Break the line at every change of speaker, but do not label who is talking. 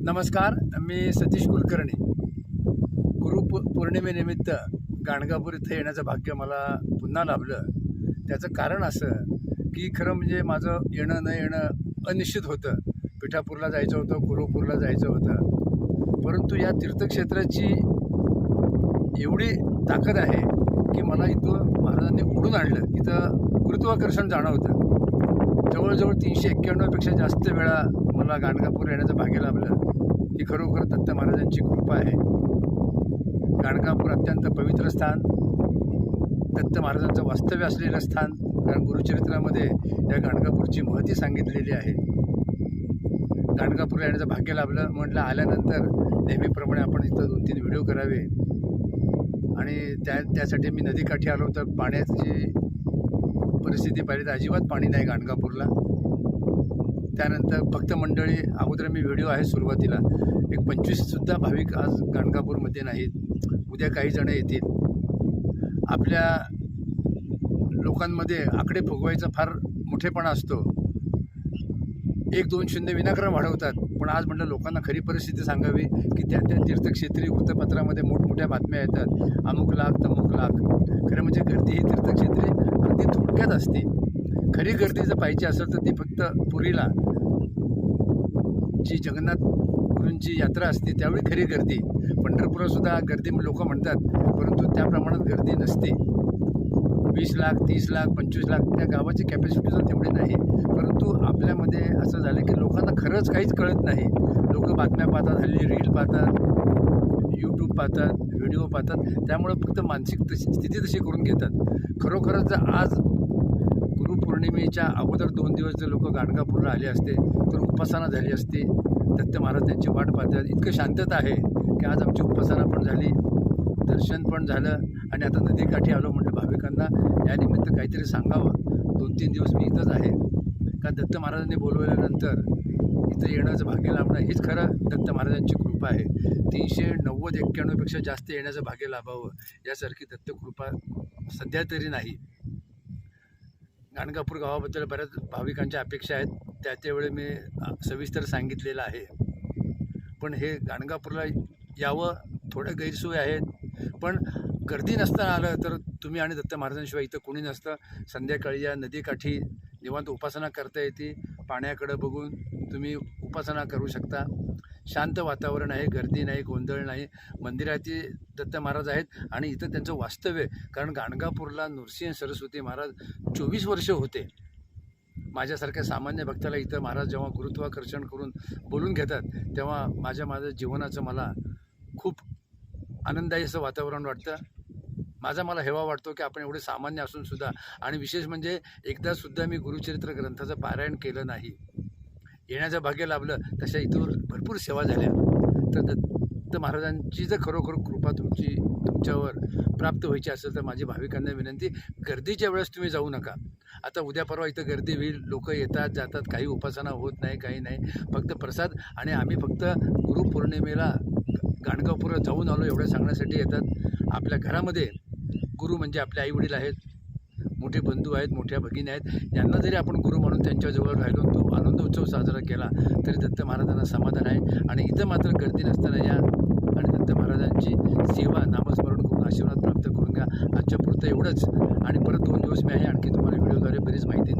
नमस्कार, मी सतीश कुलकर्णी. गुरुपौर्णिमेनिमित्त गाणगापूर इथे येण्याचं भाग्य मला पुन्हा लाभलं. त्याचं कारण असं की खरं म्हणजे माझं येणं न येणं अनिश्चित होतं. पिठापूरला जायचं होतं, गुरुपूरला जायचं होतं, परंतु या तीर्थक्षेत्राची एवढी ताकद आहे की मला इथं महाराजांनी ओढून आणलं. इथं गुरुत्वाकर्षण जाणवतं. जवळजवळ 391पेक्षा जास्त वेळा मला गाणगापूर येण्याचं भाग्य लाभलं. ही खरोखर दत्त महाराजांची कृपा आहे. गाणगापूर अत्यंत पवित्र स्थान, दत्त महाराजांचं वास्तव्य असलेलं स्थान. कारण गुरुचरित्रामध्ये या गाणगापूरची महती सांगितलेली आहे. गाणगापूरला येण्याचं भाग्य लाभलं. म्हटलं आल्यानंतर नेहमीप्रमाणे आपण इथं 2-3 व्हिडिओ करावे आणि त्यासाठी मी नदीकाठी आलो. तर पाण्याची परिस्थिती पाहिली तर अजिबात पाणी नाही गाणगापूरला. त्यानंतर भक्त मंडळी, अगोदर मी व्हिडिओ आहे सुरुवातीला, एक 25सुद्धा भाविक आज गाणगापूरमध्ये नाहीत. उद्या काही जण येतील. आपल्या लोकांमध्ये आकडे फुगवायचा फार मोठेपणा असतो. 1-2 शून्य विनाकारण वाढवतात. पण आज म्हटलं लोकांना खरी परिस्थिती सांगावी की त्या तीर्थक्षेत्री वृत्तपत्रामध्ये मोठमोठ्या बातम्या येतात, अमुक लाख तमुक लाख. खरं म्हणजे गर्दी ही तीर्थक्षेत्री अगदी थोडक्यात असते. खरी गर्दी जर पाहिजे असेल तर ती फक्त पुरीला जी जगन्नाथ गुरूंची यात्रा असते त्यावेळी खरी गर्दी. पंढरपुरातसुद्धा गर्दी लोक म्हणतात, परंतु त्या प्रमाणात गर्दी नसते. 20 लाख 30 लाख 25 लाख त्या गावाची कॅपॅसिटीसुद्धा तेवढी नाही. परंतु आपल्यामध्ये असं झालं की लोकांना खरंच काहीच कळत नाही. लोक बातम्या पाहतात, हल्ली रील पाहतात, यूट्यूब पाहतात, व्हिडिओ पाहतात. त्यामुळं फक्त मानसिक स्थिती तशी करून घेतात. खरोखरच जर आज गुरुपौर्णिमेच्या अगोदर 2 दिवस जर लोक गाणगापूरला आले असते तर उपासना झाली असती. दत्त महाराज त्यांची वाट पाहतात. इतकं शांतता आहे की आज आमची उपासना पण झाली, दर्शन पण झालं आणि आता नदीकाठी आलो. म्हटलं भाविकांना यानिमित्त काहीतरी सांगावं. 2-3 दिवस मी इथंच आहे. का दत्त महाराजांनी बोलवल्यानंतर इथं येण्याचं भाग्य लाभणं हीच खरं दत्त महाराजांची कृपा आहे. 390-91पेक्षा जास्त येण्याचं भाग्य लाभावं यासारखी दत्त कृपा सध्या तरी नाही. गाणगापूर गावाबद्दल बऱ्याच भाविकांच्या अपेक्षा आहेत. त्यावेळी मी सविस्तर सांगितलेलं आहे. पण हे गाणगापूरला यावं, थोड्या गैरसोयी आहेत. पण गर्दी नसताना आलं तर तुम्ही आणि दत्त महाराजांशिवाय इथं कोणी नसतं. संध्याकाळी या नदीकाठी निवांत उपासना करता येते. पाण्याकडं बघून तुम्ही उपासना करू शकता. शांत वातावरण आहे, गर्दी नाही, गोंधळ नाही. मंदिराची दत्त महाराज आहेत आणि इथं त्यांचं वास्तव्य. कारण गाणगापूरला नृसिंह सरस्वती महाराज 24 वर्ष होते. माझ्यासारख्या सामान्य भक्ताला इथं महाराज जेव्हा गुरुत्वाकर्षण करून बोलून घेतात तेव्हा माझ्या जीवनाचं मला खूप आनंददायी असं वातावरण वाटतं. मला हेवा वाटतो की आपण एवढे सामान्य असूनसुद्धा, आणि विशेष म्हणजे एकदासुद्धा मी गुरुचरित्र ग्रंथाचं पारायण केलं नाही. येण्याचं भाग्य लाभलं. तशा इथून भरपूर सेवा झाल्या. तर दत्त महाराजांची जर खरोखर कृपा तुमच्यावर प्राप्त व्हायची असेल तर माझी भाविकांना विनंती, गर्दीच्या वेळेस तुम्ही जाऊ नका. आता उद्या परवा इथं गर्दी होईल, लोक येतात जातात, काही उपासना होत नाही, काही नाही, फक्त प्रसाद. आणि आम्ही फक्त गुरुपौर्णिमेला गाणगापूरला जाऊन आलो एवढं सांगण्यासाठी येतात. आपल्या घरामध्ये गुरु म्हणजे आपले आईवडील आहेत, मोठे बंधू आहेत, मोठ्या भगिनी आहेत. यांना जरी आपण गुरु म्हणून त्यांच्याजवळ राहिलो, तो आनंद उत्सव साजरा केला तरी दत्त महाराजांना समाधान आहे. आणि इथं मात्र गर्दी नसताना या आणि दत्त महाराजांची सेवा, नामस्मरण करून आशीर्वाद प्राप्त करून घ्या. आजच्या पुरतं एवढंच. आणि परत 2 दिवस मी आहे. आणखी तुम्हाला व्हिडिओद्वारे बरीच माहिती